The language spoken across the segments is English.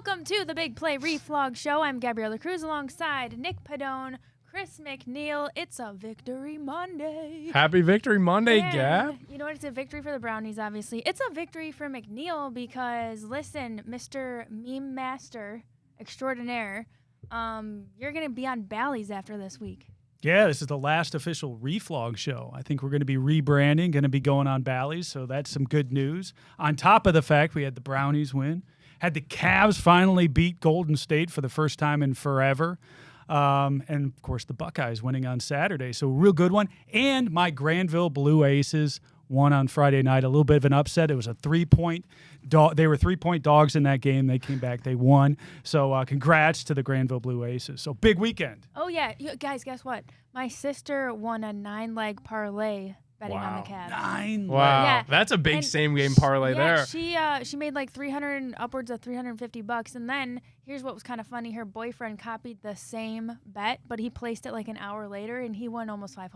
Welcome to the Big Play Reflog Show. I'm Gab Kreuz alongside Nick Pedone, Chris McNeil. It's a Victory Monday. Happy Victory Monday, And Gab. You know what? It's a victory for the Brownies, obviously. It's a victory for McNeil because, listen, Mr. Meme Master Extraordinaire, you're going to be on Bally's after this week. Yeah, this is the last official Reflog show. I think we're going to be rebranding, going to be going on Bally's, so that's some good news. On top of the fact we had the Brownies win, had the Cavs finally beat Golden State for the first time in forever, and, of course, the Buckeyes winning on Saturday. So a real good one. And my Granville Blue Aces won on Friday night. A little bit of an upset. It was a 3-point dog. They were 3-point dogs in that game. They came back. They won. So congrats to the Granville Blue Aces. So big weekend. Oh, yeah. Guys, guess what? My sister won a 9-leg parlay betting on the Cavs. 9. Wow, Yeah. that's a big And same-game parlay there. She made like upwards of $350, and then here's what was kind of funny: her boyfriend copied the same bet, but he placed it like an hour later, and he won almost $500.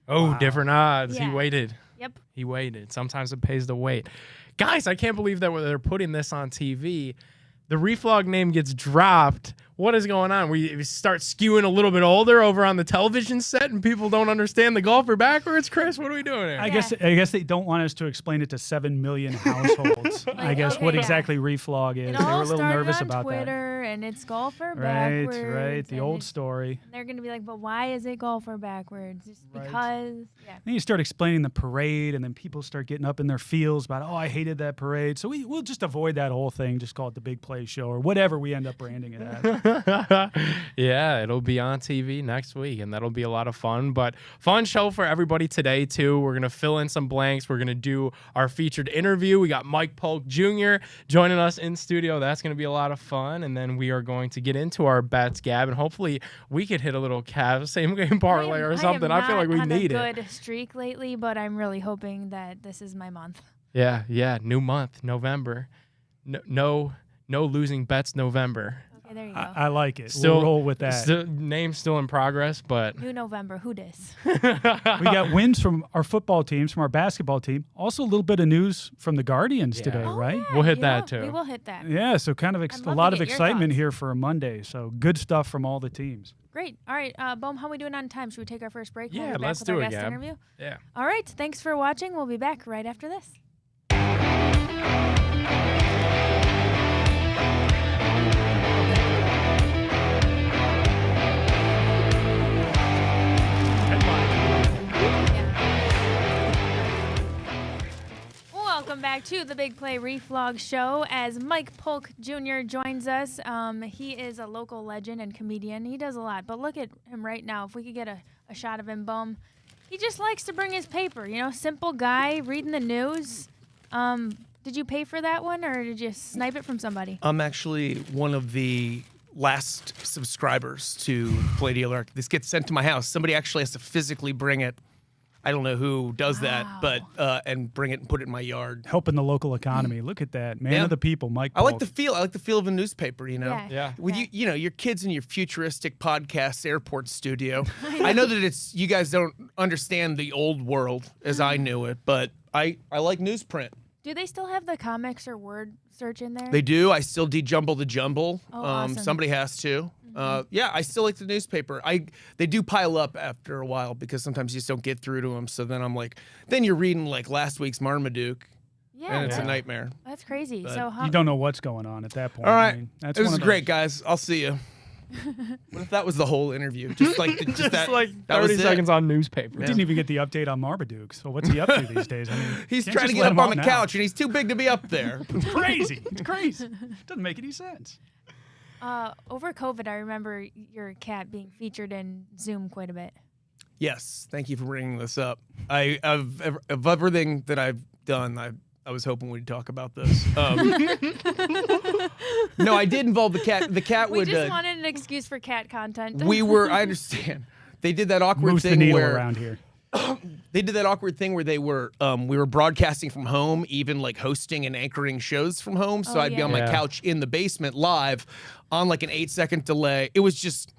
Oh, Wow. different odds. Yeah. He waited. Yep. He waited. Sometimes it pays to wait. Guys, I can't believe that they're putting this on TV. The Reflog name gets dropped. What is going on? We start skewing a little bit older over on the television set, and people don't understand the golfer backwards. Chris, what are we doing here? I guess they don't want us to explain it to 7 million households. I guess okay, what yeah. exactly Reflog is. It They were all a little started nervous on about Twitter, and it's golfer that. backwards. Right. The and old story. They're gonna be like, but why is it golfer backwards? Just Right. because. Yeah. Then you start explaining the parade, and then people start getting up in their feels about, oh, I hated that parade. So we'll just avoid that whole thing. Just call it the Big Play Show or whatever we end up branding it as. Yeah, it'll be on TV next week, and that'll be a lot of fun. But fun show for everybody today, too. We're going to fill in some blanks. We're going to do our featured interview. We got Mike Polk Jr. joining us in studio. That's going to be a lot of fun. And then we are going to get into our bets, Gab, and hopefully we could hit a little Cavs same-game parlay or something. I feel like we need it. I'm it. on a good streak lately, but I'm really hoping that this is my month. Yeah. New month, November. No losing bets November. Okay, there you go. I like it. Still We'll roll with that. Name's still in progress, but New November, who dis? We got wins from our football teams, from our basketball team. Also a little bit of news from the Guardians Yeah. today, Oh, right? yeah, We'll hit yeah, that, too. We will hit that. Yeah, so kind of I'd a love lot to of get your excitement thoughts. here for a Monday. So good stuff from all the teams. Great. All right, Bohm, how are we doing on time? Should we take our first break? Yeah, We'll be back let's with do our it, guest Gab. interview. yeah. All right, thanks for watching. We'll be back right after this. Welcome back to the Big Play Reflog Show as Mike Polk Jr. joins us. He is a local legend and comedian. He does a lot, but look at him right now. If we could get a shot of him, Bohm. He just likes to bring his paper, simple guy reading the news. Did you pay for that one or did you snipe it from somebody? I'm actually one of the last subscribers to Play Dealer. This gets sent to my house. Somebody actually has to physically bring it. I don't know who does that, but and bring it and put it in my yard. Helping the local economy. Look at that. Man Yeah. of the people, Mike I like Polk. the feel. I like the feel of a newspaper. Yeah. With your kids in your futuristic podcast airport studio. I know that you guys don't understand the old world as I knew it, but I like newsprint. Do they still have the comics or word search in there? They do. I still de-jumble the jumble. Oh, awesome. Somebody has to. Yeah, I still like the newspaper. They do pile up after a while because sometimes you just don't get through to them. So then I'm like, then you're reading like last week's Marmaduke, Yeah, and it's a Yeah. nightmare. that's crazy. But So how? You don't know what's going on at that point. All I right, mean, that's this one is of great, those- guys. I'll see you. What if that was the whole interview? Just like Just that, like that was 30 it. seconds on newspaper. We didn't even get the update on Marmaduke. So what's he up to these days? I mean, He's can't trying to just get let up him on out the now. couch, and he's too big to be up there. It's crazy. It's crazy. Doesn't make any sense. Over COVID, I remember your cat being featured in Zoom quite a bit. Yes, thank you for bringing this up. Of everything that I've done, I was hoping we'd talk about this. No, I did involve the cat. The cat We would. just wanted an excuse for cat content. I understand. They did that awkward Moves the thing needle where around here. they did that awkward thing where we were broadcasting from home, even like hosting and anchoring shows from home. So Oh, I'd be yeah. on my Yeah. couch in the basement live on like an 8-second delay. It was just,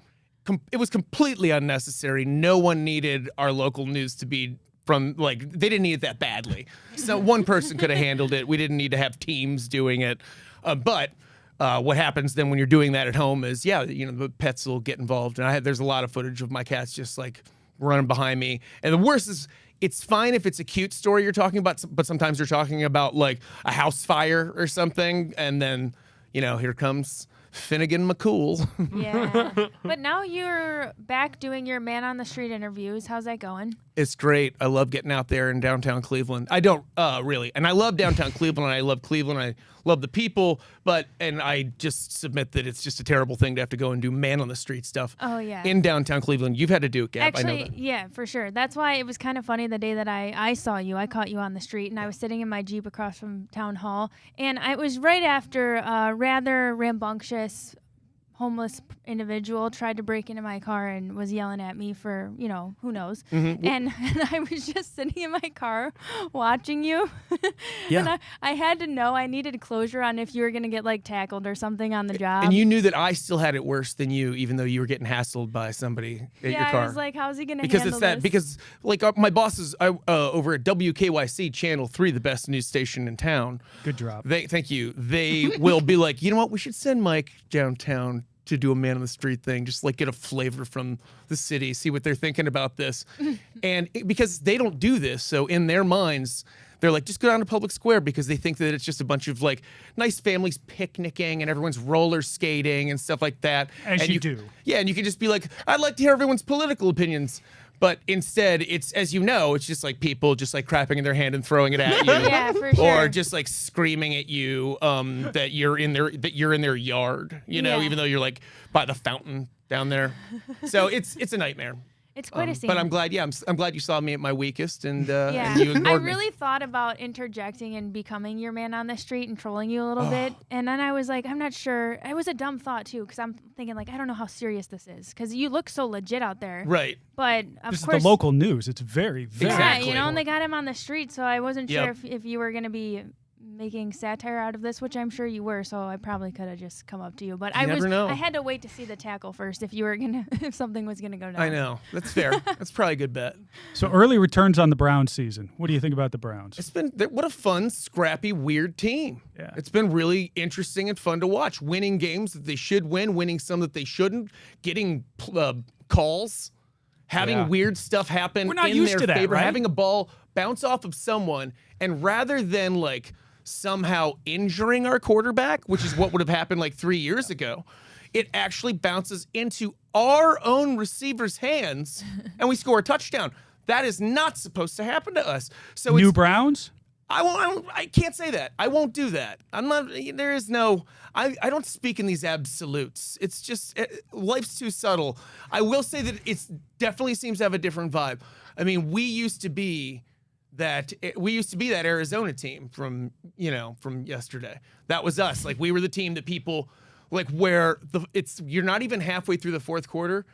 it was completely unnecessary. No one needed our local news to be from like, they didn't need it that badly. So one person could have handled it. We didn't need to have teams doing it. But what happens then when you're doing that at home is, the pets will get involved. And there's a lot of footage of my cats just like running behind me. And the worst is, it's fine if it's a cute story you're talking about, but sometimes you're talking about like a house fire or something. And then, here comes Finnegan McCool. Yeah. But now you're back doing your man on the street interviews. How's that going? It's great. I love getting out there in downtown Cleveland. I don't really. And I love downtown Cleveland. I love Cleveland. I love the people. And I just submit that it's just a terrible thing to have to go and do man on the street stuff. Oh, yeah. In downtown Cleveland. You've had to do it, Gab. Actually, I know that. yeah, for sure. That's why it was kind of funny the day that I saw you. I caught you on the street, and I was sitting in my Jeep across from Town Hall. And it was right after a rather rambunctious homeless individual tried to break into my car and was yelling at me for, who knows. Mm-hmm. And I was just sitting in my car watching you. Yeah. And I had to know, I needed closure on if you were going to get like tackled or something on the job. And you knew that I still had it worse than you, even though you were getting hassled by somebody at your car. I was like, how's he going to because handle it's that this? because like my bosses over at WKYC Channel 3, the best news station in town. Good drop. Thank you. They will be like, you know what? We should send Mike downtown to do a man on the street thing, just like get a flavor from the city, see what they're thinking about this. And because they don't do this, so in their minds, they're like, just go down to Public Square, because they think that it's just a bunch of like nice families picnicking and everyone's roller skating and stuff like that. As and you do. Yeah, and you can just be like, I'd like to hear everyone's political opinions. But instead, it's, as you know, it's just like people just like crapping in their hand and throwing it at you. Yeah, for sure. Or just like screaming at you that you're in their yard, Yeah. even though you're like by the fountain down there. So it's a nightmare. It's quite a scene. But I'm glad, I'm glad you saw me at my weakest and Yeah, and you ignored I me. really thought about interjecting and becoming your man on the street and trolling you a little bit, and then I was like, I'm not sure. It was a dumb thought too, because I'm thinking like, I don't know how serious this is, because you look so legit out there. Right. But of This course, is the local news. It's very, very. Exactly. Yeah, and they got him on the street, so I wasn't sure Yep. if you were gonna be making satire out of this, which I'm sure you were, so I probably could have just come up to you. But You never know. I had to wait to see the tackle first if you were gonna if something was gonna go down. I know. That's fair. That's probably a good bet. So early returns on the Browns season. What do you think about the Browns? It's been what a fun, scrappy, weird team. Yeah. It's been really interesting and fun to watch. Winning games that they should win, winning some that they shouldn't, getting calls, having Yeah. weird stuff happen We're not in used their to that, favor, right? having a ball bounce off of someone, and rather than like somehow injuring our quarterback, which is what would have happened like 3 years ago, it actually bounces into our own receiver's hands and we score a touchdown. That is not supposed to happen to us. So New it's, Browns? I can't say that. I won't do that. I'm not, there is no, I don't speak in these absolutes. It's just, life's too subtle. I will say that it's definitely seems to have a different vibe. I mean, we used to be that Arizona team from yesterday. That was us. Like, we were the team that people like, where you're not even halfway through the fourth quarter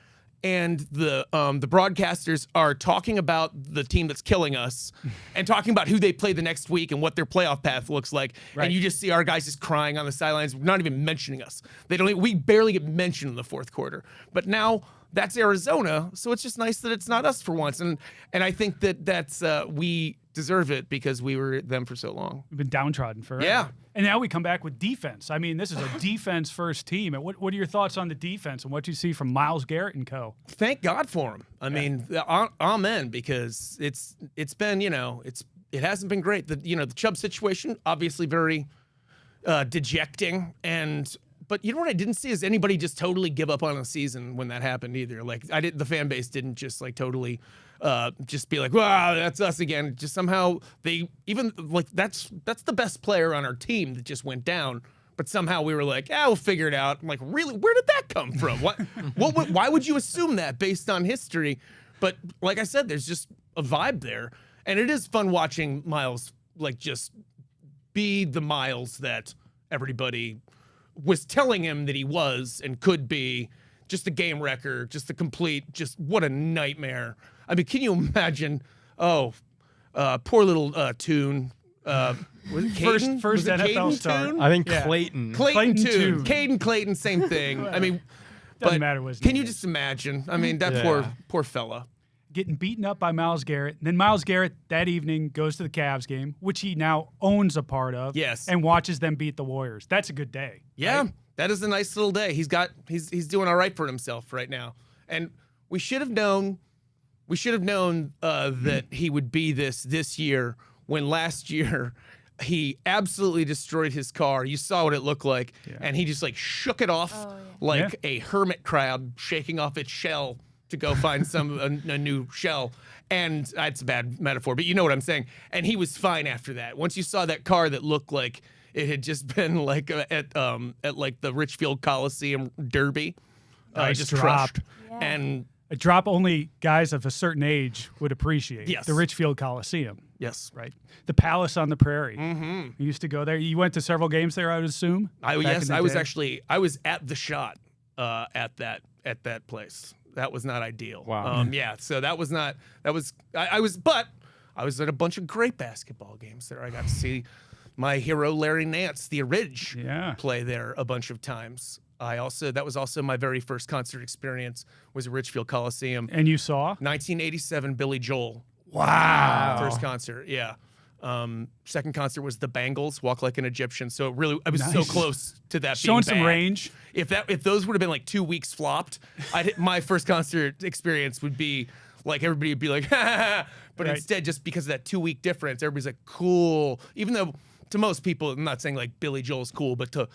and the broadcasters are talking about the team that's killing us and talking about who they play the next week and what their playoff path looks like. Right. And you just see our guys just crying on the sidelines, not even mentioning us. We barely get mentioned in the fourth quarter. But now that's Arizona, so it's just nice that it's not us for once. And I think that's we deserve it because we were them for so long. We've been downtrodden forever. Yeah. And now we come back with defense. I mean, this is a defense-first team. And what are your thoughts on the defense and what you see from Myles Garrett and co? Thank God for him. I mean, amen, because it's been, it hasn't been great. The Chubb situation, obviously very dejecting. But you know what I didn't see is anybody just totally give up on a season when that happened either. Like, the fan base didn't just like totally just be like, wow, that's us again. Just somehow they even like that's the best player on our team that just went down. But somehow we were like, we'll figure it out. I'm like, really? Where did that come from? Why would you assume that based on history? But like I said, there's just a vibe there. And it is fun watching Myles like just be the Myles that everybody was telling him that he was and could be. Just the game wrecker, just the complete, just what a nightmare. I mean, can you imagine? Poor little Toon. Was it Caden? First Was it NFL Caden star. Toon? I think Yeah. Clayton. Clayton Clayton Toon. Toon. Caden Clayton, same thing. I mean, Doesn't but matter what his can name you is. just imagine? I mean, that Yeah. poor fella. getting beaten up by Myles Garrett. And then Myles Garrett that evening goes to the Cavs game, which he now owns a part of. Yes. And watches them beat the Warriors. That's a good day. Yeah, right? that is a nice little day. He's doing all right for himself right now. And we should have known that he would be this year when last year he absolutely destroyed his car. You saw what it looked like, and he just like shook it off like a hermit crab shaking off its shell to go find a new shell. And that's a bad metaphor, but you know what I'm saying. And he was fine after that. Once you saw that car that looked like it had just been like at like the Richfield Coliseum Derby, Nice just drop. crushed. And A drop only guys of a certain age would appreciate. Yes. The Richfield Coliseum. yes, Right. The Palace on the Prairie. Mm-hmm. You used to go there. You went to several games there, I would assume. I back in the was day? actually I was at the shot at that place. That was not ideal. Wow. Yeah. So I was at a bunch of great basketball games there. I got to see my hero Larry Nance, the Ridge, play there a bunch of times. That was also my very first concert experience was at Richfield Coliseum. And you saw? 1987 Billy Joel. Wow. First concert, yeah. Second concert was the Bangles, Walk Like an Egyptian. So I was so Nice. close to that. Showing being some bad. range. If those would have been like 2 weeks flopped, my first concert experience would be like everybody would be like, ha, ha, ha. But Right. instead, just because of that 2 week difference, everybody's like, cool. Even though to most people, I'm not saying like Billy Joel's cool, but to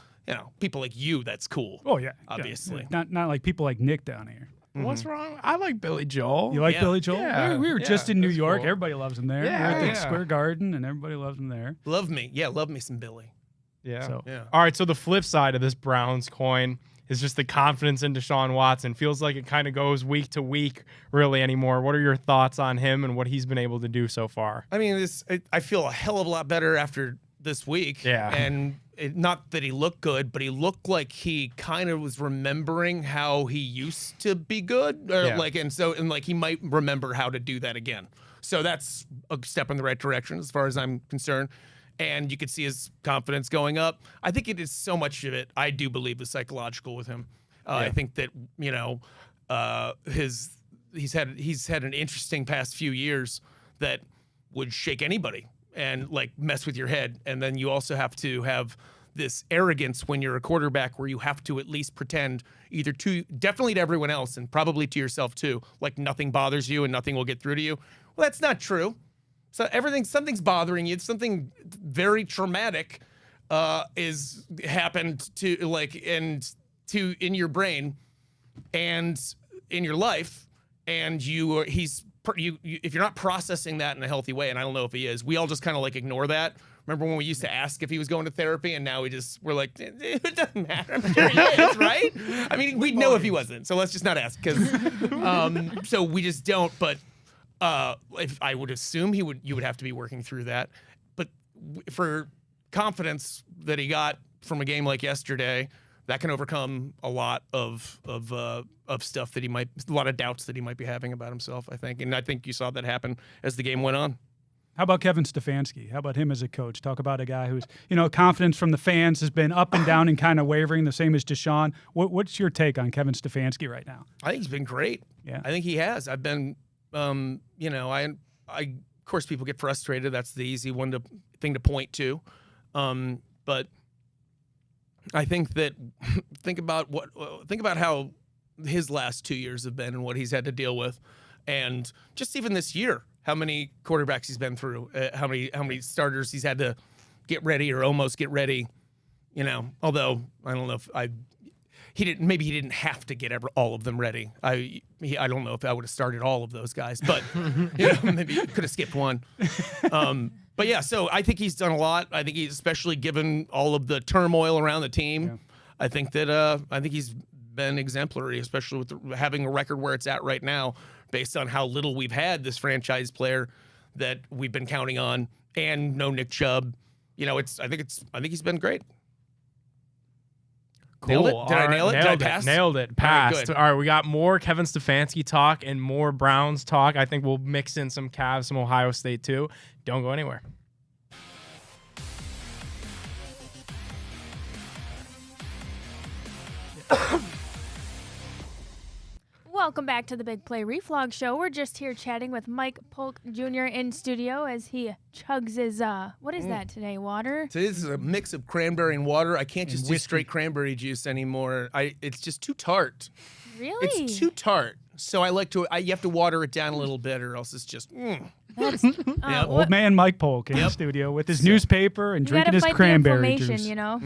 people like you, that's cool. Oh, yeah. Obviously. Yeah. Not like people like Nick down here. What's wrong? I like Billy Joel. You like Yeah. Billy Joel? Yeah. We were just in New that's York. cool. Everybody loves him there. Yeah, We're at the yeah. Square Garden, and everybody loves him there. Love me some Billy. Yeah. So- Yeah. All right. So the flip side of this Browns coin is just the confidence in Deshaun Watson. Feels like it kind of goes week to week really anymore. What are your thoughts on him and what he's been able to do so far? I mean, I feel a hell of a lot better after this week. Yeah. And not that he looked good, but he looked like he kind of was remembering how he used to be good. Yeah. And he might remember how to do that again. So that's a step in the right direction as far as I'm concerned. And you could see his confidence going up. I think it is so much of it, I do believe, is psychological with him. I think that, he's had an interesting past few years that would shake anybody and like mess with your head. And then you also have to have this arrogance when you're a quarterback where you have to at least pretend definitely to everyone else and probably to yourself too, like nothing bothers you and nothing will get through to you. Well, that's not true. So something's bothering you. Something very traumatic is happened in your brain and in your life, and if you're not processing that in a healthy way, and I don't know if he is, we all just kind of like ignore that. Remember when we used to ask if he was going to therapy, and now we're like, it doesn't matter. I'm sure he is, right? I mean, we'd know if he wasn't, so let's just not ask, because so we just don't. But if I would assume you would have to be working through that. But for confidence that he got from a game like yesterday, that can overcome a lot of stuff that a lot of doubts that he might be having about himself, I think. And I think you saw that happen as the game went on. How about Kevin Stefanski? How about him as a coach? Talk about a guy who's, confidence from the fans has been up and down and kind of wavering, the same as Deshaun. What's your take on Kevin Stefanski right now? I think he's been great. Yeah. I think he has. I've been, of course, people get frustrated. That's the easy thing to point to. But I think that think about how his last 2 years have been and what he's had to deal with, and just even this year, how many quarterbacks he's been through, how many starters he's had to get ready or almost get ready. Although I don't know if he didn't have to get all of them ready. I don't know if I would have started all of those guys, but maybe could have skipped one. But yeah, so I think he's done a lot. I think he's especially given all of the turmoil around the team. Yeah. I think he's been exemplary, especially with having a record where it's at right now, based on how little we've had this franchise player that we've been counting on, and no Nick Chubb. I think he's been great. Nailed it? Did I nail it? Did I pass? Nailed it. All right, Passed. good. All right, we got more Kevin Stefanski talk and more Browns talk. I think we'll mix in some Cavs, some Ohio State too. Don't go anywhere. Welcome back to the Big Play Reflog Show. We're just here chatting with Mike Polk Jr. in studio as he chugs his, what is that today, water? So this is a mix of cranberry and water. I can't just do whiskey. straight cranberry juice anymore. It's just too tart. Really? It's too tart. So I like to, you have to water it down a little bit or else it's just, That's, Yep. Old man Mike Polk in the studio with his newspaper and you drinking gotta his fight cranberry the inflammation, juice. you know?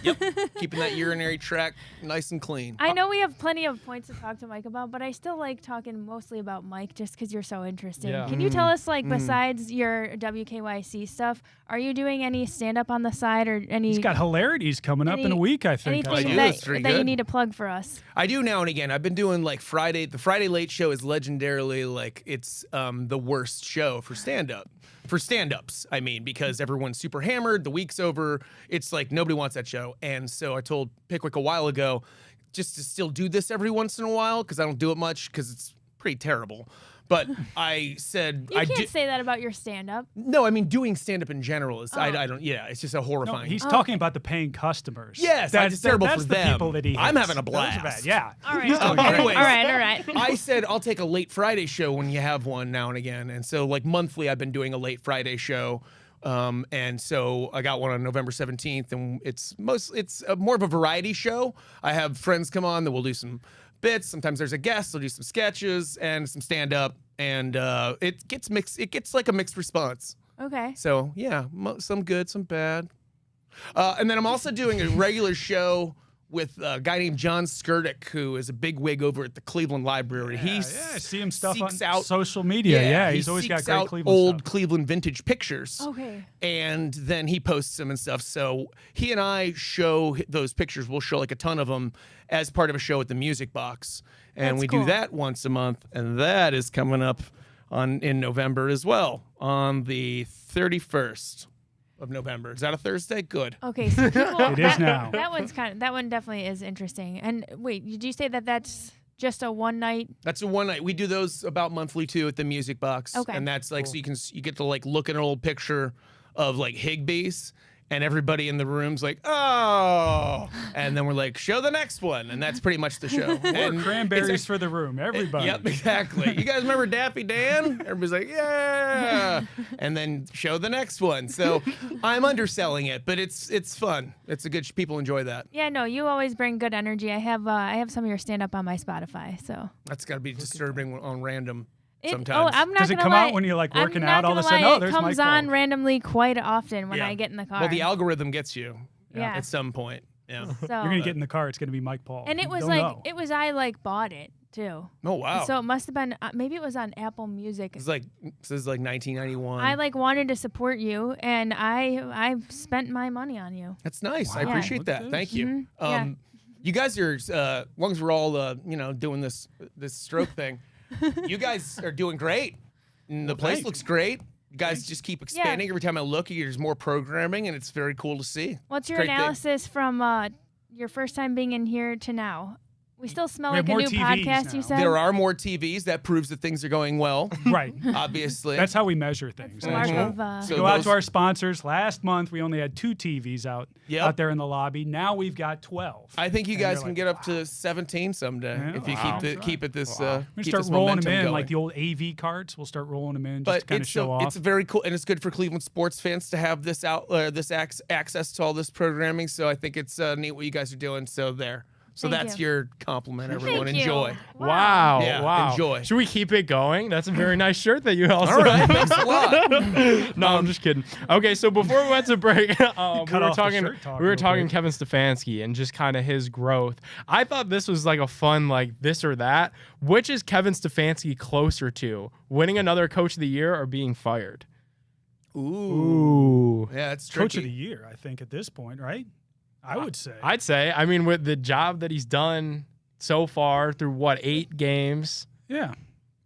Yep, keeping that urinary tract nice and clean. I know we have plenty of points to talk to Mike about, but I still like talking mostly about Mike just because you're so interesting. Yeah. Can you tell us, like, besides your WKYC stuff, are you doing any stand-up on the side or any He's got hilarities coming up in a week, I think. anything do. That's pretty that you good. need to plug for us? I do now and again. I've been doing like Friday. The Friday Late Show is legendarily like it's the worst show for stand-up. For stand-ups, I mean, because everyone's super hammered. The week's over. It's like nobody wants that show. And so I told Pickwick a while ago just to still do this every once in a while because I don't do it much because it's pretty terrible. But I said You can't say that about your stand-up. no. I mean, doing stand-up in general is I don't. Yeah, it's just a No, horrifying. he's talking about the paying customers. Yes, it's terrible that's for the them. people that he I'm hates. having a Those are bad. blast. Yeah. All right. Anyways. All right. I said I'll take a late Friday show when you have one now and again, and so like monthly I've been doing a late Friday show, and so I got one on November 17th, and it's more of a variety show. I have friends come on that will do some bits. Sometimes there's a guest. They'll do some sketches and some stand up, and it gets mixed. It gets like a mixed response. Okay. So yeah, some good, some bad, and then I'm also doing a regular show with a guy named John Skirdick, who is a big wig over at the Cleveland Library. I see him stuff on seeks out social media. Yeah, he he's always got seeks great out Cleveland old stuff. Cleveland vintage pictures. Okay. And then he posts them and stuff. So he and I show those pictures. We'll show like a ton of them as part of a show at the Music Box. And That's we cool. do that once a month. And that is coming up in November as well, on the 31st of November. Is that a Thursday? Good. Okay. So people, It is now. That one definitely is interesting. And wait, did you say that that's just a one night? That's a one night. We do those about monthly too at the Music Box. Okay. And that's like so you get to like look at an old picture of like Higbee's, and everybody in the room's like, oh, and then we're like, show the next one, and that's pretty much the show. More And cranberries it's for the room, everybody. Yep, exactly. You guys remember Daffy Dan? Everybody's like, yeah, and then show the next one. So I'm underselling it, but it's fun. It's a good. People enjoy that. Yeah, no, you always bring good energy. I have some of your stand up on my Spotify, so. That's got to be disturbing on random. Oh, Sometimes. I'm not Does it gonna come lie. out when you're, like, I'm working not out, all of a gonna sudden, lie, oh, there's it comes Mike on Polk. randomly quite often when Yeah. I get in the car. Well, the algorithm gets you yeah. at some point. Yeah. So, You're gonna get in the car. It's gonna be Mike Polk. and it You was don't like know. I like bought it too. Oh wow. So it must have been maybe it was on Apple Music. This is like 1991. I like wanted to support you, and I spent my money on you. That's nice. I Wow. appreciate Look that. at Thank you. Mhm. Yeah. You guys are, as long as we're all, doing this stroke thing, you guys are doing great. And the place thank looks great. You guys just keep expanding. Every time I look, there's more programming, and it's very cool to see. What's your Great thing. analysis from your first time being in here to now? We still smell We like have a more new TVs podcast. now. You said There are more TVs. That proves that things are going well, right. obviously. That's how we measure things. the mark actually. of So Go out those- to our sponsors. Last month we only had 2 TVs out there in the lobby. Now we've got 12. I think you And guys you're can like, get up to 17 someday Yeah, if you wow. keep it this. We're Keep gonna start this rolling momentum them in going. like the old AV carts. We'll start rolling them in just to But kind of show off. it's very cool, and it's good for Cleveland sports fans to have this access to all this programming. So I think it's neat what you guys are doing. So there. So Thank that's you. your compliment, everyone. Thank you. Enjoy. Wow. Yeah, wow. enjoy. Should we keep it going? That's a very nice shirt that you also All right, thanks a lot. No, I'm just kidding. Okay, so before we went to break, we were off the talking shirt talk we were real talking quick. Kevin Stefanski and just kind of his growth. I thought this was like a fun like this or that. Which is Kevin Stefanski closer to, winning another Coach of the Year or being fired? Ooh. Yeah, it's tricky. Coach of the year, I think, at this point, right? I would say. I'd say. I mean, with the job that he's done so far through 8 games. Yeah.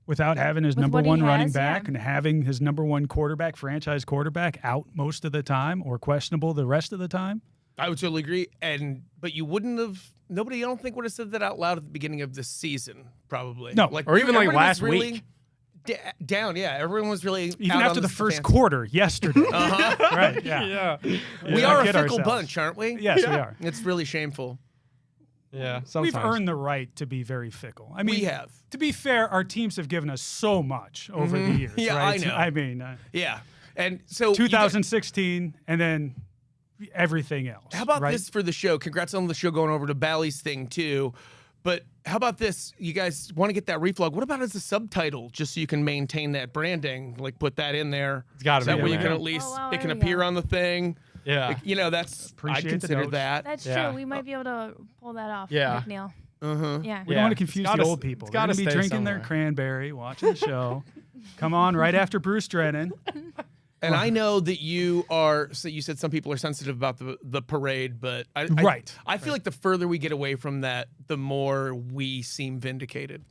Without having his With number what he one running has, back yeah. and having his number one quarterback, franchise quarterback, out most of the time or questionable the rest of the time. I would totally agree. But you wouldn't have. Nobody, I don't think, would have said that out loud at the beginning of the season. Probably. No. Or even, like, everybody was last really week. Down. Yeah, everyone was really Even out after on the first Stefanski. quarter yesterday. Right. Yeah. Yeah. We Let's are not a kid fickle ourselves. bunch, aren't we? Yes, we are. It's really shameful. Yeah, We've sometimes. earned the right to be very fickle. I mean, We have. To be fair, our teams have given us so much over the years. Yeah, right? I know. I mean, Yeah. And so 2016, and then everything else. how about right? this for the show? Congrats on the show going over to Bally's thing too. But how about this? You guys want to get that reflog? What about as a subtitle, just so you can maintain that branding? Like put that in there. It's gotta That be way in you can there. at least Oh, wow, it can there we appear go. on the thing. Yeah. Like, you know, that's I Appreciate the consider notes. that. That's Yeah. true. We might be able to pull that off. Yeah. McNeil. Uh-huh. Yeah. We Yeah. don't want to It's confuse gotta- the old people. it's They're gotta going to be stay drinking their somewhere. cranberry, watching the show. Come on, right after Bruce Drennan. And I know that you are. So you said some people are sensitive about the parade, but Right. I feel like the further we get away from that, the more we seem vindicated.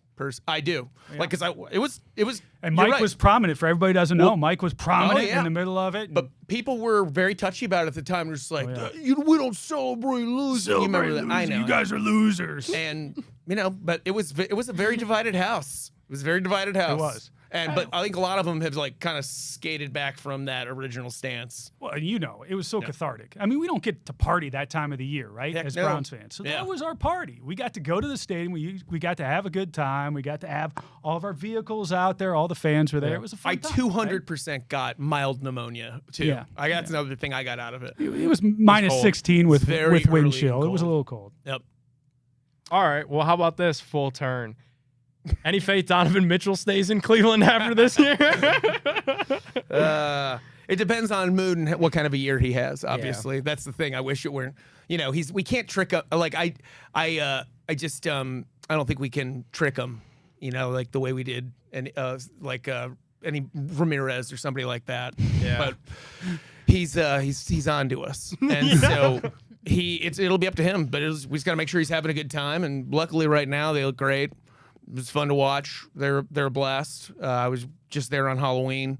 I do. Like, cause it was. And you're Mike right. was prominent. For everybody who doesn't know, Well, Mike was prominent yeah. in the middle of it. But people were very touchy about it at the time. They're just like, yeah. we don't celebrate losing. You remember that? I know. You guys are losers. And but it was a very divided house. It was a very divided house. It was. But I think a lot of them have like kind of skated back from that original stance. Well, and it was so cathartic. I mean, we don't get to party that time of the year, right? Heck As no. Browns fans. So Yeah. that was our party. We got to go to the stadium. We got to have a good time. We got to have all of our vehicles out there. All the fans were there. It was a fun I time. 200% got mild pneumonia too. Yeah. That's another thing I got out of it. Right? It was minus cold. 16 with Very wind early chill. and It was a cold. little cold. Yep. All right. Well, how about this full turn? Any faith Donovan Mitchell stays in Cleveland after this year? It depends on mood and what kind of a year he has. Obviously, that's the thing. I wish it weren't. We can't trick up. Like I don't think we can trick him. Like the way we did, and any Ramirez or somebody like that. Yeah. But he's on to us, and so it'll be up to him. But we just got to make sure he's having a good time. And luckily, right now they look great. It was fun to watch. They're a blast. I was just there on Halloween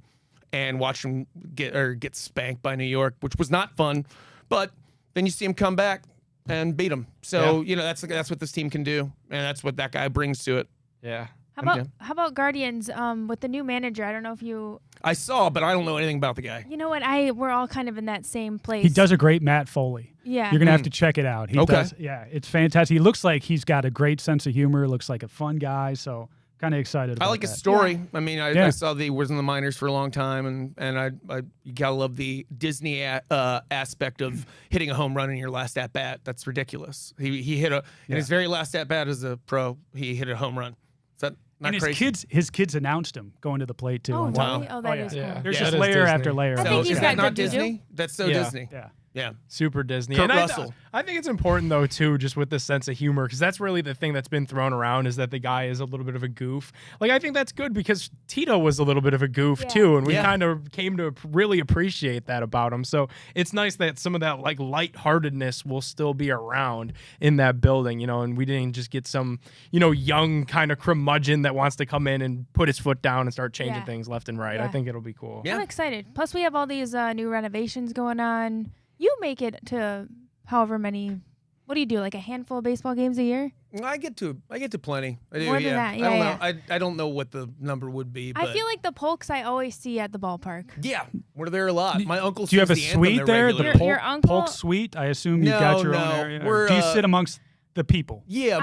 and watched them get spanked by New York, which was not fun. But then you see him come back and beat them. So that's what this team can do, and that's what that guy brings to it. Yeah. How about Guardians with the new manager? I don't know if you. I saw, but I don't know anything about the guy. You know what? We're all kind of in that same place. He does a great Matt Foley. Yeah. You're going to have to check it out. He Okay. does. Yeah, it's fantastic. He looks like he's got a great sense of humor. Looks like a fun guy. So kind of excited about I like his that. story. I mean, I Yeah. saw that he was in the minors for a long time, and you gotta love the Disney aspect of hitting a home run in your last at bat. That's ridiculous. He hit in his very last at bat as a pro. He hit a home run. Is that not And crazy? his kids announced him going to the plate too. Oh, on really? top. Oh, that yeah. is Yeah. cool. There's Yeah, just it is layer Disney. after layer. I So think he's is got that not good juju. Disney? That's so Yeah. Disney. Yeah. Yeah. Super Disney. Kurt And Russell. I think it's important though too, just with the sense of humor, because that's really the thing that's been thrown around is that the guy is a little bit of a goof. Like I think that's good because Tito was a little bit of a goof Yeah. too, and we Yeah. kind of came to really appreciate that about him. So it's nice that some of that like lightheartedness will still be around in that building, and we didn't just get some young kind of curmudgeon that wants to come in and put his foot down and start changing Yeah. things left and right. I Yeah. think it'll be cool. Yeah. I'm excited. Plus, we have all these new renovations going on. You make it to however many. What do you do? Like a handful of baseball games a year? I get to plenty. I do, More than yeah. that, I yeah, don't yeah. know. I don't know what the number would be. But I feel like the Polks I always see at the ballpark. yeah, we're there a lot. My uncle. Do you have a sings the anthem suite there? regularly. The Your Polk, uncle- Polk suite? I assume you've No, got your no. own area. We're, Do you sit amongst the people? Yeah,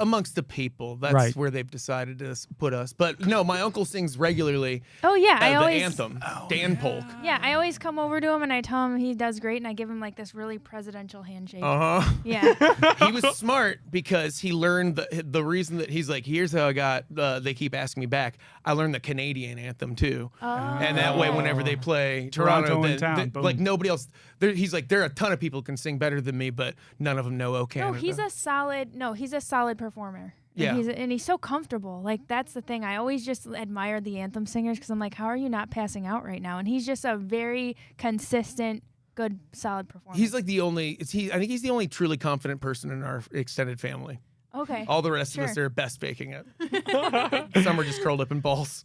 amongst the people. That's Right. where they've decided to put us. But no, my uncle sings regularly Oh yeah, I the always anthem. Dan Polk. Yeah, I always come over to him and I tell him he does great, and I give him like this really presidential handshake. Uh-huh. Yeah. He was smart because he learned the reason that he's like, here's how I got. They keep asking me back. I learned the Canadian anthem too, and that way, whenever they play Toronto in then- town, then, boom. like nobody else. He's like, there are a ton of people who can sing better than me, but none of them know "Oh No, Canada." he's a solid performer. Yeah. And he's so comfortable. Like that's the thing. I always just admire the anthem singers because I'm like, how are you not passing out right now? And he's just a very consistent, good, solid performer. He's like the only. I think he's the only truly confident person in our extended family. okay. All the rest of us Sure. are best faking it. Some are just curled up in balls.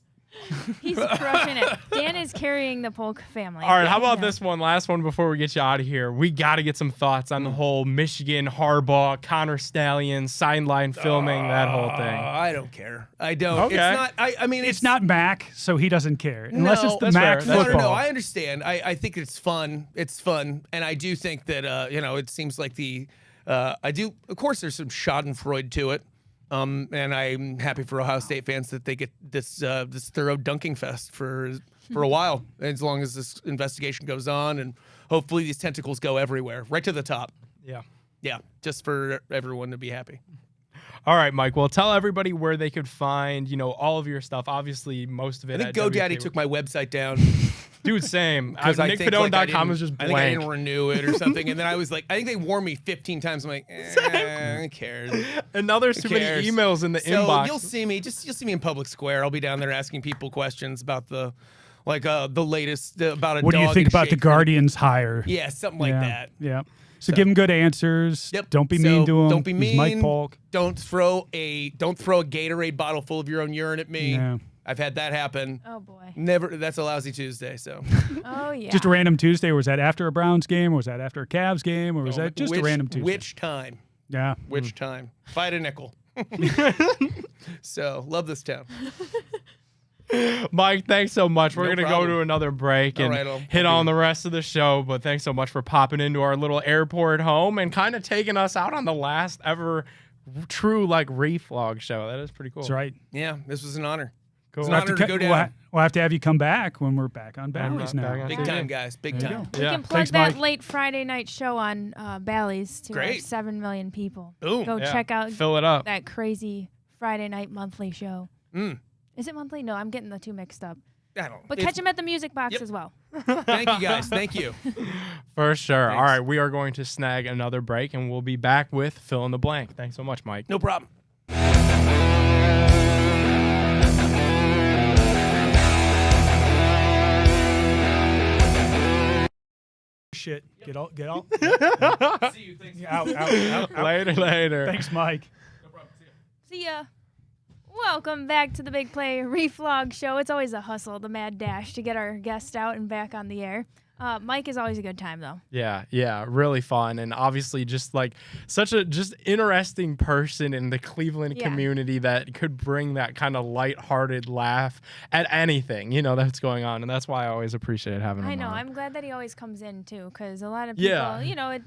He's crushing it. Dan is carrying the Polk family. All right, how about this one? Last one before we get you out of here. We got to get some thoughts on the whole Michigan, Harbaugh, Connor Stallion, sideline filming, that whole thing. I don't care. I don't. Okay. It's not. I mean, It's not Mac, so he doesn't care. Unless it's the that's Mac fair. football. No, I understand. I think it's fun. It's fun, and I do think that it seems like I do. Of course, there's some Schadenfreude to it. And I'm happy for Ohio State fans that they get this thorough dunking fest for a while, as long as this investigation goes on, and hopefully these tentacles go everywhere, right to the top. Yeah, just for everyone to be happy. All right, Mike. Well, tell everybody where they could find, all of your stuff. Obviously, most of it. I think GoDaddy took my website down. Dude, same. I think NickPedone.com is just I blank. think I didn't renew it or something, and then I was like, I think they warned me 15 times. I'm like, who cares? And now there's too many emails in the inbox. You'll see me in public square. I'll be down there asking people questions about the latest about a What do dog you think and about the shaker. Guardians hire? Yeah, something like that. Yeah. So give him good answers. Yep. Don't be mean to him. Don't be He's mean. Mike Polk. Don't throw a Gatorade bottle full of your own urine at me. Yeah. I've had that happen. Oh, boy. Never. That's a lousy Tuesday. So. Oh, yeah. Just a random Tuesday. Was that after a Browns game? Or was that after a Cavs game? Or was that just a random Tuesday? Which time? Yeah. Which time? Fight a nickel. So love this town. Mike, thanks so much. We're No going to go problem. to another break and All right, hit on the rest of the show. But thanks so much for popping into our little airport home and kind of taking us out on the last ever true reflog show. That is pretty cool. That's right. Yeah, this was an honor. Cool. It's an honor to go down. We'll have to have you come back when we're back on Bally's back now. on Big time, guys. Big There you time. go. We Yeah. can plug Thanks, that Mike. late Friday night show on Bally's to Great. 7 million people. Boom. Go Yeah. check out Fill it up. that crazy Friday night monthly show. Mm. Is it monthly? No, I'm getting the two mixed up. I don't. But catch him at the Music Box Yep. as well. Thank you, guys. Thank you. For sure. Thanks. All right, we are going to snag another break, and we'll be back with Fill in the Blank. Thanks so much, Mike. No problem. Shit. Get all. See you. Thanks. Out. Later. Thanks, Mike. See ya. Welcome back to the Big Play Reflog Show. It's always a hustle, the mad dash to get our guests out and back on the air. Mike is always a good time, though. Yeah, really fun, and obviously just such a interesting person in the Cleveland community that could bring that kind of lighthearted laugh at anything that's going on, and that's why I always appreciate having him. I know. on. I'm glad that he always comes in too, because a lot of people,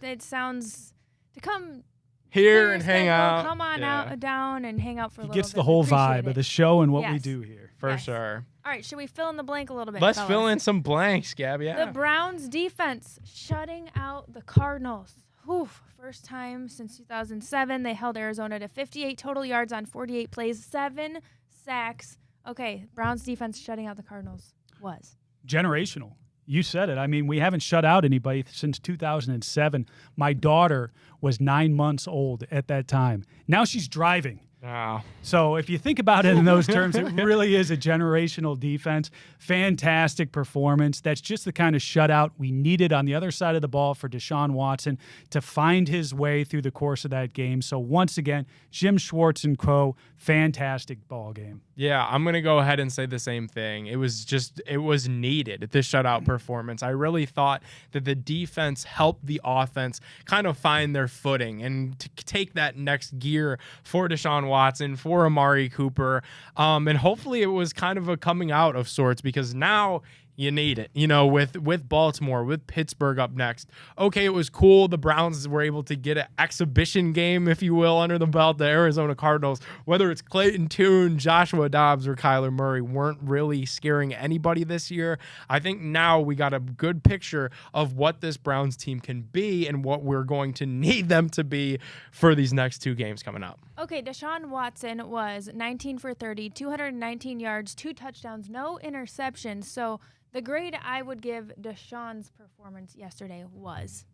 it sounds to come here clear and hang schedule, out. come on out down and hang out for a He little gets bit. the whole Appreciate vibe it. of the show and what we Yes. do here. For Yes. sure. All right, should we fill in the blank a little bit? Let's fellas? fill in some blanks, Gab. Yeah. The Browns defense shutting out the Cardinals. Whew, first time since 2007. They held Arizona to 58 total yards on 48 plays, 7 sacks. Okay, Browns defense shutting out the Cardinals was. Generational. You said it. I mean, we haven't shut out anybody since 2007. My daughter was 9 months old at that time. Now she's driving. Wow. So if you think about it in those terms, it really is a generational defense. Fantastic performance. That's just the kind of shutout we needed on the other side of the ball for Deshaun Watson to find his way through the course of that game. So once again, Jim Schwartz and co., fantastic ball game. Yeah, I'm going to go ahead and say the same thing. It was needed, this shutout performance. I really thought that the defense helped the offense kind of find their footing and to take that next gear for Deshaun Watson, for Amari Cooper. And hopefully it was kind of a coming out of sorts because now you need it, with Baltimore, with Pittsburgh up next. Okay, it was cool. The Browns were able to get an exhibition game, if you will, under the belt. The Arizona Cardinals, whether it's Clayton Tune, Joshua Dobbs, or Kyler Murray, weren't really scaring anybody this year. I think now we got a good picture of what this Browns team can be and what we're going to need them to be for these next 2 games coming up. Okay, Deshaun Watson was 19 for 30, 219 yards, 2 touchdowns, no interceptions. So the grade I would give Deshaun's performance yesterday was?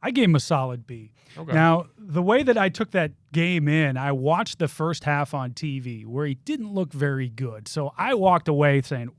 I gave him a solid B. Okay. Now, the way that I took that game in, I watched the first half on TV where he didn't look very good. So I walked away saying,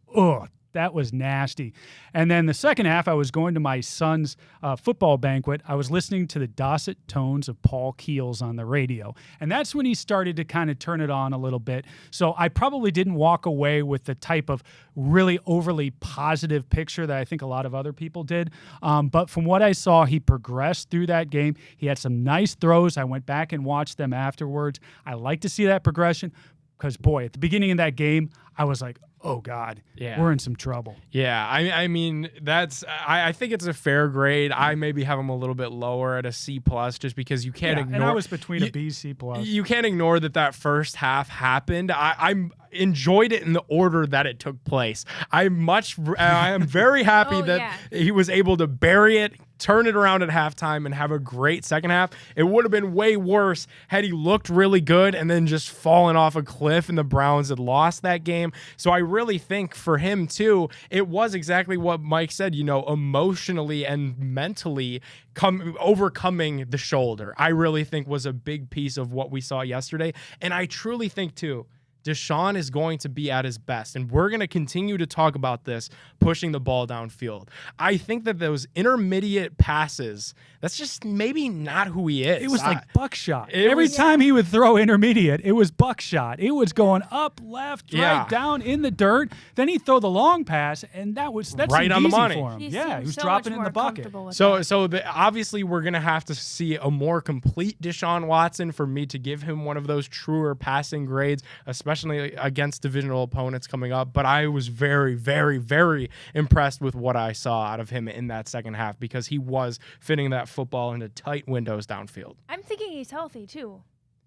That was nasty. And then the second half, I was going to my son's football banquet. I was listening to the dulcet tones of Paul Keels on the radio. And that's when he started to kind of turn it on a little bit. So I probably didn't walk away with the type of really overly positive picture that I think a lot of other people did. But from what I saw, he progressed through that game. He had some nice throws. I went back and watched them afterwards. I like to see that progression because, boy, at the beginning of that game, I was like, oh, God, we're in some trouble. Yeah, I mean, I think it's a fair grade. I maybe have him a little bit lower at a C+, just because you can't ignore. And I was between a B, C+. You can't ignore that first half happened. I enjoyed it in the order that it took place. I am very happy that he was able to bury it, turn it around at halftime, and have a great second half. It would have been way worse had he looked really good and then just fallen off a cliff and the Browns had lost that game. So I really think for him too, it was exactly what Mike said, emotionally and mentally overcoming the shoulder, I really think was a big piece of what we saw yesterday. And I truly think too, Deshaun is going to be at his best, and we're going to continue to talk about this, pushing the ball downfield. I think that those intermediate passes, that's just maybe not who he is. It was like buckshot. Every time he would throw intermediate, it was buckshot. It was going up, left, right, down in the dirt. Then he'd throw the long pass, and that's right on the money for him. He was dropping in the bucket. So obviously we're going to have to see a more complete Deshaun Watson for me to give him one of those truer passing grades, especially against divisional opponents coming up. But I was very, very, very impressed with what I saw out of him in that second half because he was fitting that football into tight windows downfield. I'm thinking he's healthy too.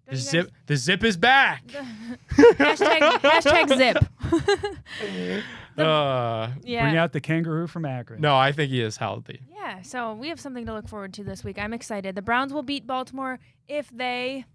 The zip is back. Hashtag zip. Bring out the kangaroo from Akron. No, I think he is healthy. Yeah, so we have something to look forward to this week. I'm excited. The Browns will beat Baltimore if they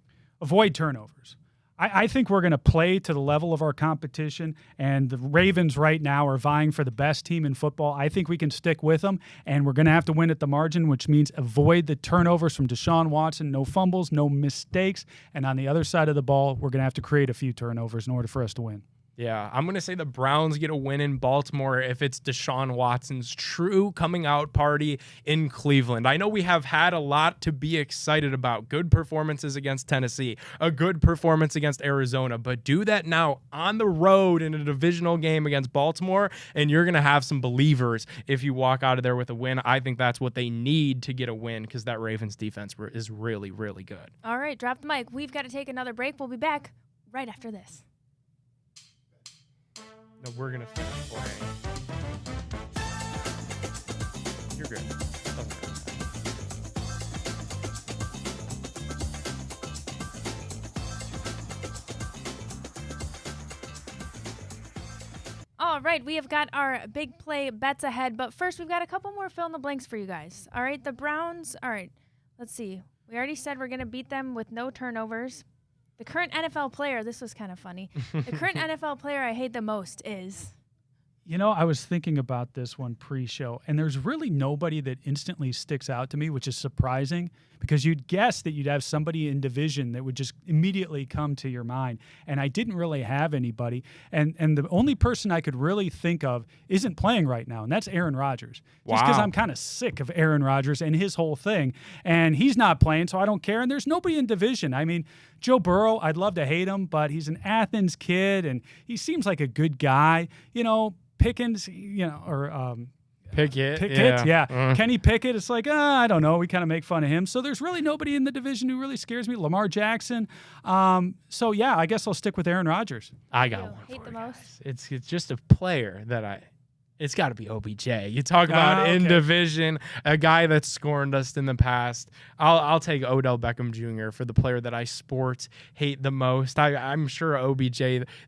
avoid turnovers. I think we're going to play to the level of our competition, and the Ravens right now are vying for the best team in football. I think we can stick with them, and we're going to have to win at the margin, which means avoid the turnovers from Deshaun Watson, no fumbles, no mistakes, and on the other side of the ball, we're going to have to create a few turnovers in order for us to win. Yeah, I'm going to say the Browns get a win in Baltimore if it's Deshaun Watson's true coming out party in Cleveland. I know we have had a lot to be excited about. Good performances against Tennessee, a good performance against Arizona, but do that now on the road in a divisional game against Baltimore, and you're going to have some believers if you walk out of there with a win. I think that's what they need to get a win because that Ravens defense is really, really good. All right, drop the mic. We've got to take another break. We'll be back right after this. No, we're going to finish playing. You're good. Okay. All right, we have got our big play bets ahead, but first we've got a couple more fill in the blanks for you guys. All right, the Browns. All right, let's see. We already said we're going to beat them with no turnovers. The current NFL player, this was kind of funny. The current NFL player I hate the most is... I was thinking about this one pre-show, and there's really nobody that instantly sticks out to me, which is surprising because you'd guess that you'd have somebody in division that would just immediately come to your mind. And I didn't really have anybody. And the only person I could really think of isn't playing right now, and that's Aaron Rodgers. Just because I'm kind of sick of Aaron Rodgers and his whole thing. And he's not playing, so I don't care. And there's nobody in division. I mean, Joe Burrow, I'd love to hate him, but he's an Athens kid, and he seems like a good guy. Pickens, Pickett, yeah. Kenny Pickett, it's like, I don't know. We kind of make fun of him. So there's really nobody in the division who really scares me. Lamar Jackson. I guess I'll stick with Aaron Rodgers. I got one hate for the you most? guys. It's just a player that it's got to be OBJ. You talk about in division, a guy that's scorned us in the past. I'll take Odell Beckham Jr. for the player that I hate the most. I'm sure OBJ,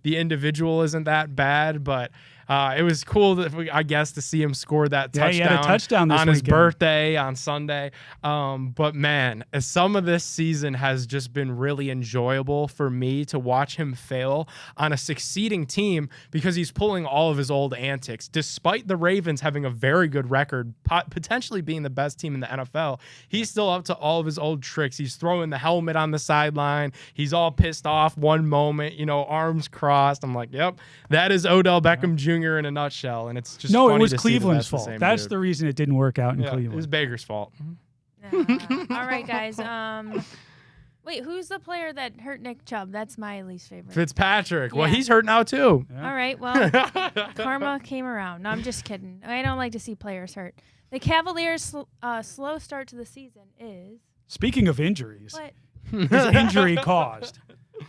the individual, isn't that bad, but it was cool, to see him score that touchdown, he had a touchdown this on his weekend. birthday on Sunday. But man, some of this season has just been really enjoyable for me to watch him fail on a succeeding team because he's pulling all of his old antics. Despite the Ravens having a very good record, potentially being the best team in the NFL, he's still up to all of his old tricks. He's throwing the helmet on the sideline. He's all pissed off one moment, arms crossed. I'm like, yep, that is Odell Beckham Jr. Jr. in a nutshell, and it's just no, funny it was to see that Cleveland's that's the fault. same That's dude. the reason it didn't work out in Yeah, Cleveland. it was Baker's fault. All right, guys. Wait, who's the player that hurt Nick Chubb? That's my least favorite. Fitzpatrick. Well, Yeah. he's hurt now too. Yeah. All right, well, karma came around. No, I'm just kidding. I don't like to see players hurt. The Cavaliers' slow start to the season is Speaking of injuries, what? is injury caused,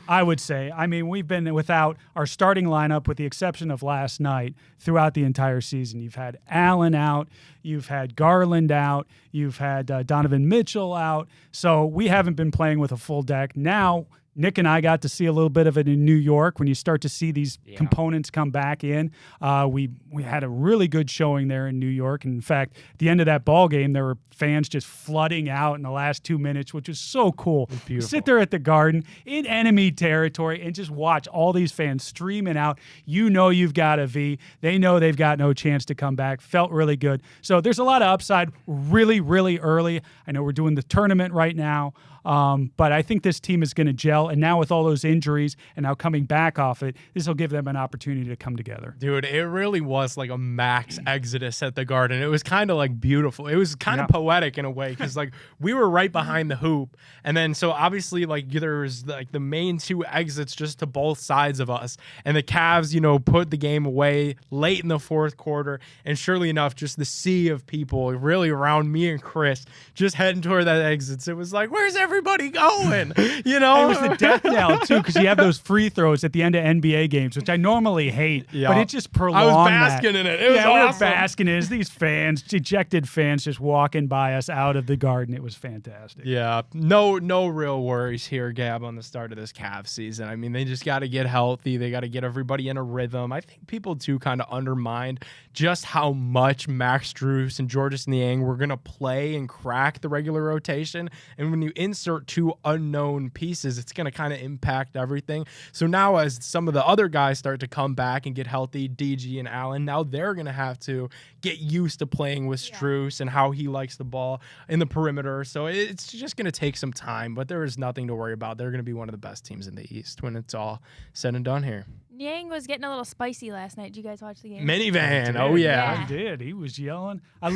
I would say. I mean, we've been without our starting lineup, with the exception of last night, throughout the entire season. You've had Allen out, you've had Garland out, you've had Donovan Mitchell out. So we haven't been playing with a full deck. Now, Nick and I got to see a little bit of it in New York when you start to see these components come back in. We had a really good showing there in New York. And in fact, at the end of that ball game, there were fans just flooding out in the last 2 minutes, which was so cool. Beautiful. Sit there at the Garden in enemy territory and just watch all these fans streaming out. You know you've got a V. They know they've got no chance to come back. Felt really good. So there's a lot of upside really, really early. I know we're doing the tournament right now. But I think this team is going to gel. And now with all those injuries and now coming back off it, this will give them an opportunity to come together. Dude, it really was like a max exodus at the Garden. It was kind of like beautiful. It was kind of poetic in a way because like we were right behind the hoop. And then so obviously like there was like the main two exits just to both sides of us. And the Cavs, you know, put the game away late in the fourth quarter. And surely enough, just the sea of people really around me and Chris just heading toward that exits. It was like, where's everybody going? You know? It was the death knell, too, because you have those free throws at the end of NBA games, which I normally hate, but it just prolonged I was basking in it. It was we awesome. were basking in it. These fans, dejected fans just walking by us out of the Garden. It was fantastic. Yeah, no real worries here, Gab, on the start of this Cavs season. I mean, they just got to get healthy. They got to get everybody in a rhythm. I think people, too, kind of undermined just how much Max Strus and Georges Niang were going to play and crack the regular rotation. And when you insert two unknown pieces, it's going to kind of impact everything. So now as some of the other guys start to come back and get healthy, DG and Allen, now they're going to have to get used to playing with Strus and how he likes the ball in the perimeter. So it's just going to take some time, but there is nothing to worry about. They're going to be one of the best teams in the East when it's all said and done here. Niang was getting a little spicy last night. Did you guys watch the game? Minivan. Oh Yeah. he did. He was yelling. I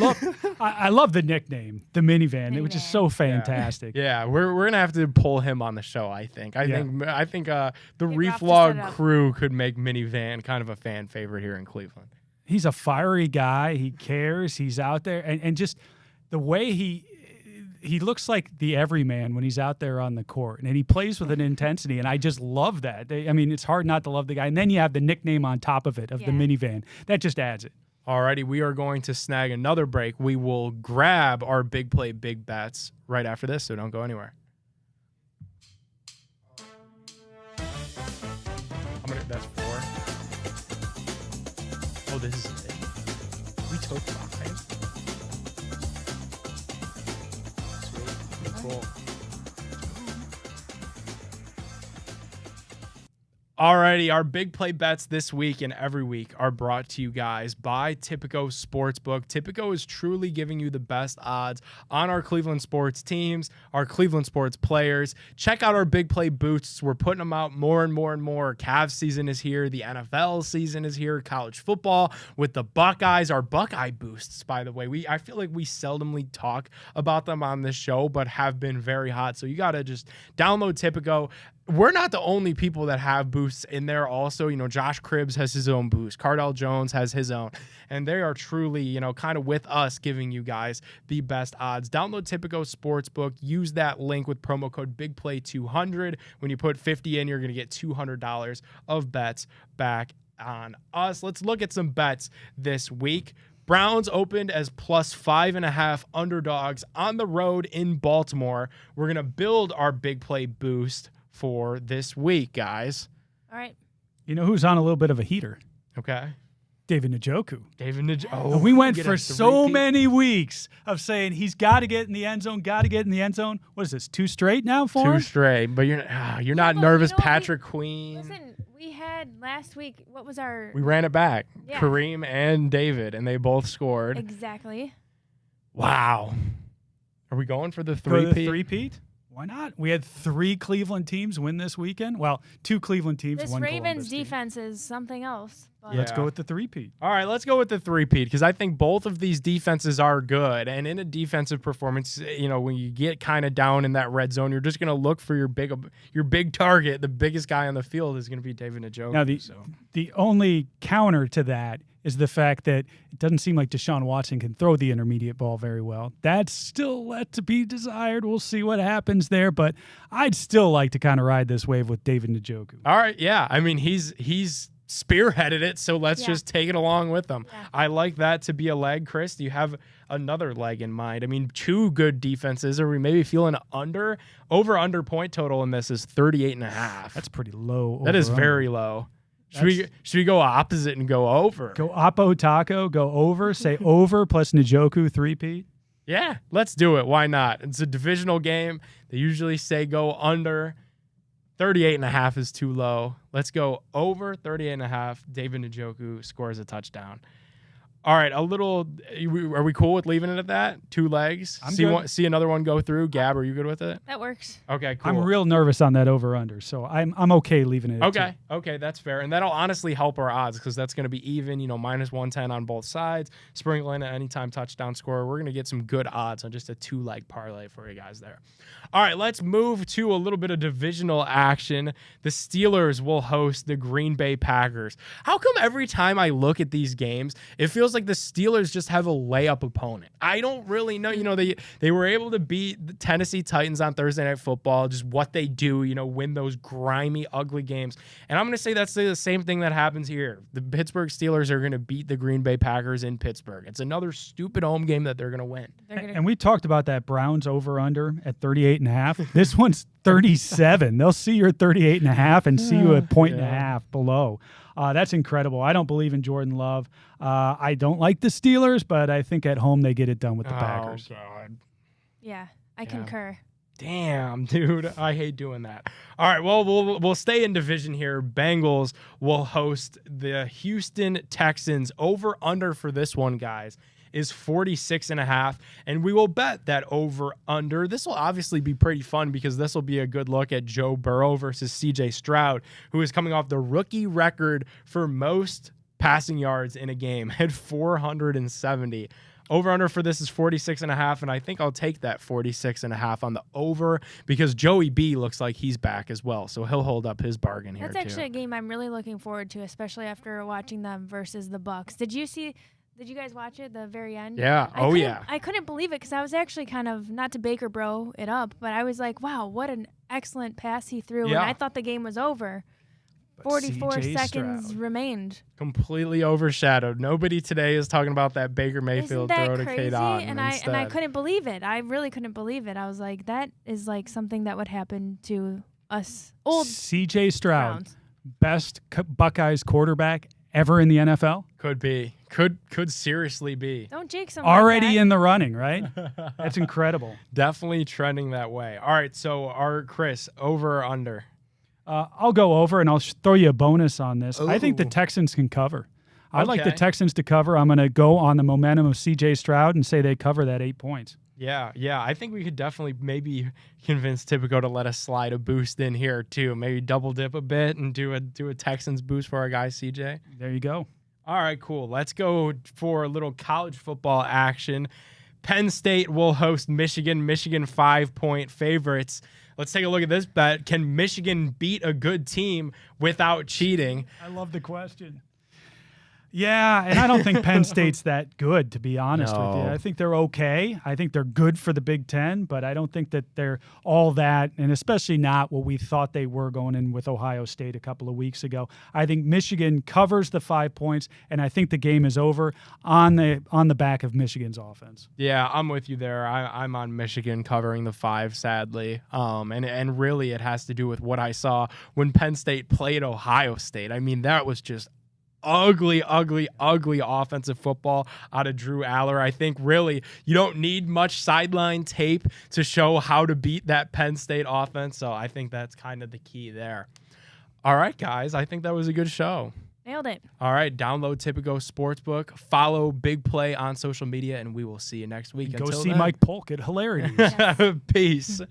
love the nickname, the minivan. Which is so fantastic. Yeah, we're gonna have to pull him on the show. I think the Ralph just Reflog set it up. crew could make Minivan kind of a fan favorite here in Cleveland. He's a fiery guy. He cares. He's out there, and just the way he looks like the everyman when he's out there on the court, and he plays with an intensity, and I just love that. I mean, it's hard not to love the guy, and then you have the nickname on top of it, of the minivan. That just adds it. Alrighty, we are going to snag another break. We will grab our big play, big bets right after this, so don't go anywhere. That's 4. Oh, this is it. We took 5. Sweet. Cool. Alrighty, our big play bets this week and every week are brought to you guys by Tipico Sportsbook. Tipico is truly giving you the best odds on our Cleveland sports teams, our Cleveland sports players. Check out our big play boosts. We're putting them out more and more and more. Cavs season is here. The NFL season is here. College football with the Buckeyes. Our Buckeye boosts, by the way. I feel like we seldomly talk about them on this show, but have been very hot. So you got to just download Tipico. We're not the only people that have boosts in there also. You know, Josh Cribbs has his own boost. Cardell Jones has his own. And they are truly, you know, kind of with us giving you guys the best odds. Download Tipico Sportsbook. Use that link with promo code BIGPLAY200. When you put 50 in, you're going to get $200 of bets back on us. Let's look at some bets this week. Browns opened as plus 5.5 underdogs on the road in Baltimore. We're going to build our big play boost for this week, guys. All right. You know who's on a little bit of a heater? Okay. David Njoku. Oh, We went for so many weeks of saying he's got to get in the end zone, got to get in the end zone. What is this, 2 straight now for him? 2 straight, but you're not but nervous, you know what? Patrick Queen. Listen, we had last week, what was our... We ran it back. Yeah. Kareem and David, and they both scored. Exactly. Wow. Are we going for the For the three-peat? three-peat? Why not? We had 3 Cleveland teams win this weekend. Well, 2 Cleveland teams, This 1 Ravens Columbus team. defense is something else. But Let's go with the 3-peat. All right, let's go with the 3-peat because I think both of these defenses are good. And in a defensive performance, when you get kind of down in that red zone, you're just going to look for your big target. The biggest guy on the field is going to be David Njoku. Now, the only counter to that is the fact that it doesn't seem like Deshaun Watson can throw the intermediate ball very well. That's still left to be desired. We'll see what happens there, but I'd still like to kind of ride this wave with David Njoku. All right, yeah. I mean, he's spearheaded it, so let's just take it along with him. Yeah. I like that to be a leg. Chris, do you have another leg in mind? I mean, 2 good defenses. Are we maybe feeling under point total in this is 38.5? That's pretty low. That is very low. Should we go opposite and go over? Go Oppo Taco, go over, say over plus Njoku 3-peat? Yeah, let's do it. Why not? It's a divisional game. They usually say go under. 38.5 is too low. Let's go over 38.5. David Njoku scores a touchdown. All right, are we cool with leaving it at that? 2 legs? See another one go through? Gab, are you good with it? That works. Okay, cool. I'm real nervous on that over-under, so I'm okay leaving it at 2. Okay, that's fair. And that'll honestly help our odds because that's going to be even, minus 110 on both sides. Sprinkle in an anytime touchdown scorer. We're going to get some good odds on just a 2-leg parlay for you guys there. All right, let's move to a little bit of divisional action. The Steelers will host the Green Bay Packers. How come every time I look at these games, it feels like the Steelers just have a layup opponent? I don't really know. They were able to beat the Tennessee Titans on Thursday Night Football, just what they do, win those grimy, ugly games. And I'm going to say that's the same thing that happens here. The Pittsburgh Steelers are going to beat the Green Bay Packers in Pittsburgh. It's another stupid home game that they're going to win. And we talked about that Browns over-under at 38.5. This one's 37. They'll see your 38.5 and see you at 1.5 below. That's incredible. I don't believe in Jordan Love. I don't like the Steelers, but I think at home they get it done with the Packers. God. Yeah, I concur. Damn, dude. I hate doing that. All right, well, we'll stay in division here. Bengals will host the Houston Texans. Over-under for this one, guys, is 46.5, and we will bet that over-under. This will obviously be pretty fun because this will be a good look at Joe Burrow versus C.J. Stroud, who is coming off the rookie record for most passing yards in a game at 470. Over-under for this is 46.5, and I think I'll take that 46.5 on the over because Joey B looks like he's back as well, so he'll hold up his bargain here. That's actually a game I'm really looking forward to, especially after watching them versus the Bucs. Did you guys watch it at the very end? Yeah. I couldn't believe it because I was actually kind of, not to Baker bro it up, but I was like, wow, what an excellent pass he threw. Yeah. And I thought the game was over. 44 seconds remained. Completely overshadowed. Nobody today is talking about that Baker Mayfield throw to Pedone. And I couldn't believe it. I really couldn't believe it. I was like, that is like something that would happen to us old C.J. Stroud, Browns. Best Buckeyes quarterback ever in the NFL. Could be. Could seriously be. Don't jinx him. Already like that. in the running, right? That's incredible. Definitely trending that way. All right, so Chris, over or under? I'll go over, and I'll throw you a bonus on this. Ooh. I think the Texans can cover. I'd like the Okay. Texans to cover. I'm going to go on the momentum of C.J. Stroud and say they cover that 8 points. Yeah. I think we could definitely maybe convince Tipico to let us slide a boost in here too. Maybe double dip a bit and do a Texans boost for our guy CJ. There you go. All right, cool. Let's go for a little college football action. Penn State will host Michigan. Michigan 5-point favorites. Let's take a look at this bet. Can Michigan beat a good team without cheating? I love the question. Yeah, and I don't think Penn State's that good, to be honest with you. I think they're okay. I think they're good for the Big Ten, but I don't think that they're all that, and especially not what we thought they were going in with Ohio State a couple of weeks ago. I think Michigan covers the 5 points, and I think the game is over on the back of Michigan's offense. Yeah, I'm with you there. I'm on Michigan covering the 5, sadly. And really it has to do with what I saw when Penn State played Ohio State. I mean, that was just ugly offensive football out of Drew Aller. I think really you don't need much sideline tape to show how to beat that Penn State offense. So I think that's kind of the key there. All right, guys, I think that was a good show. Nailed it. All right, download Tipico Sportsbook, follow Big Play on social media, and we will see you next week. Go Until see then. Mike Polk at Hilarities. Peace.